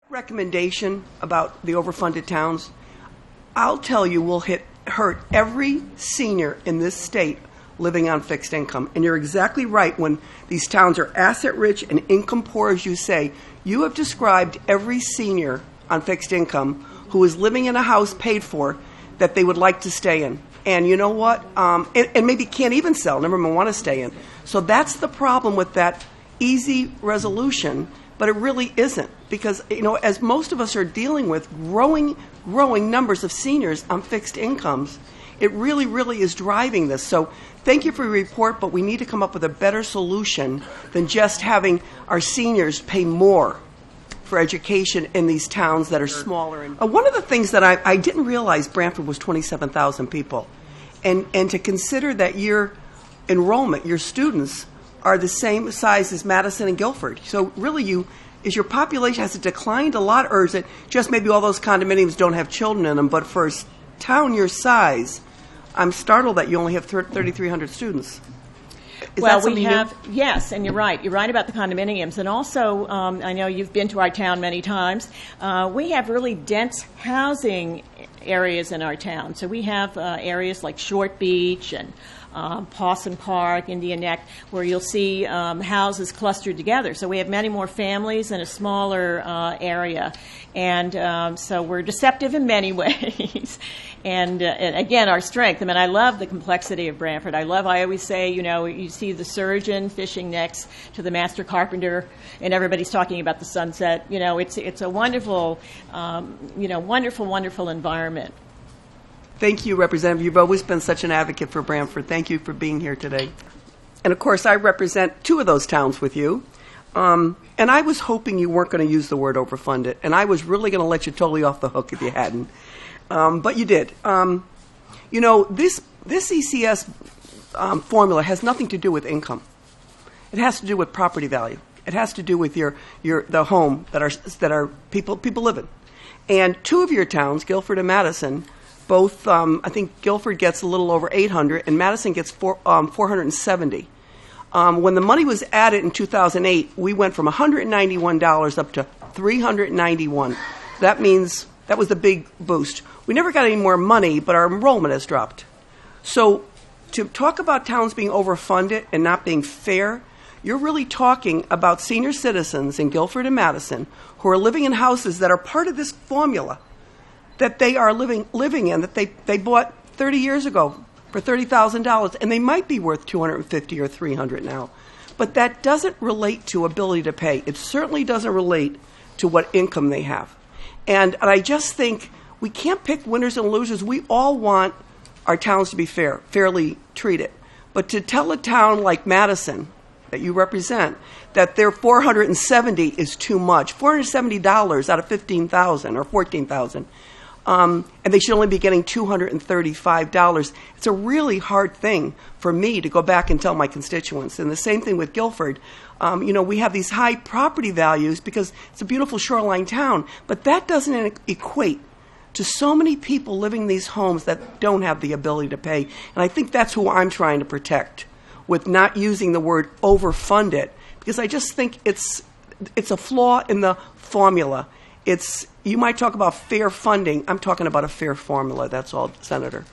Recommendation about the overfunded towns, I'll tell you, will hurt every senior in this state living on fixed income. And you're exactly right. When these towns are asset rich and income poor, as you say, you have described every senior on fixed income who is living in a house paid for that they would like to stay in. And you know what? And maybe can't even sell, never mind want to stay in. So that's the problem with that easy resolution, but it really isn't. Because, as most of us are dealing with growing numbers of seniors on fixed incomes, it really, really is driving this. So thank you for your report, but we need to come up with a better solution than just having our seniors pay more for education in these towns that are smaller. One of the things that I didn't realize Brantford was 27,000 people. And to consider that your enrollment, your students, are the same size as Madison and Guilford. So really is your population, has it declined a lot, or is it just maybe all those condominiums don't have children in them? But for a town your size, I'm startled that you only have 3,300 students. Well, we have, yes, and you're right. You're right about the condominiums. And also, I know you've been to our town many times. We have really dense housing areas in our town. So we have areas like Short Beach and Pawson Park, Indian Neck, where you'll see houses clustered together. So we have many more families in a smaller area. And so we're deceptive in many ways. And again, our strength. I mean, I love the complexity of Brantford. I always say, you see the surgeon fishing next to the master carpenter, and everybody's talking about the sunset. It's a wonderful, wonderful environment. Thank you, Representative. You've always been such an advocate for Brantford. Thank you for being here today. And, of course, I represent two of those towns with you. And I was hoping you weren't going to use the word overfunded, and I was really going to let you totally off the hook if you hadn't. But you did. This ECS formula has nothing to do with income. It has to do with property value. It has to do with the home that are people live in. And two of your towns, Guilford and Madison, both, I think Guilford gets a little over 800 and Madison gets 470. When the money was added in 2008, we went from $191 up to $391. That means that was the big boost. We never got any more money, but our enrollment has dropped. So to talk about towns being overfunded and not being fair, you're really talking about senior citizens in Guilford and Madison who are living in houses that are part of this formula that they are living in, that they bought 30 years ago for $30,000, and they might be worth $250 or $300 now. But that doesn't relate to ability to pay. It certainly doesn't relate to what income they have. And I just think we can't pick winners and losers. We all want our towns to be fairly treated. But to tell a town like Madison, that you represent, that their $470 is too much, $470 out of $15,000 or $14,000, and they should only be getting $235. It's a really hard thing for me to go back and tell my constituents. And the same thing with Guilford. We have these high property values because it's a beautiful shoreline town, but that doesn't equate to so many people living in these homes that don't have the ability to pay. And I think that's who I'm trying to protect with not using the word overfunded, because I just think it's a flaw in the formula. You might talk about fair funding. I'm talking about a fair formula. That's all, Senator.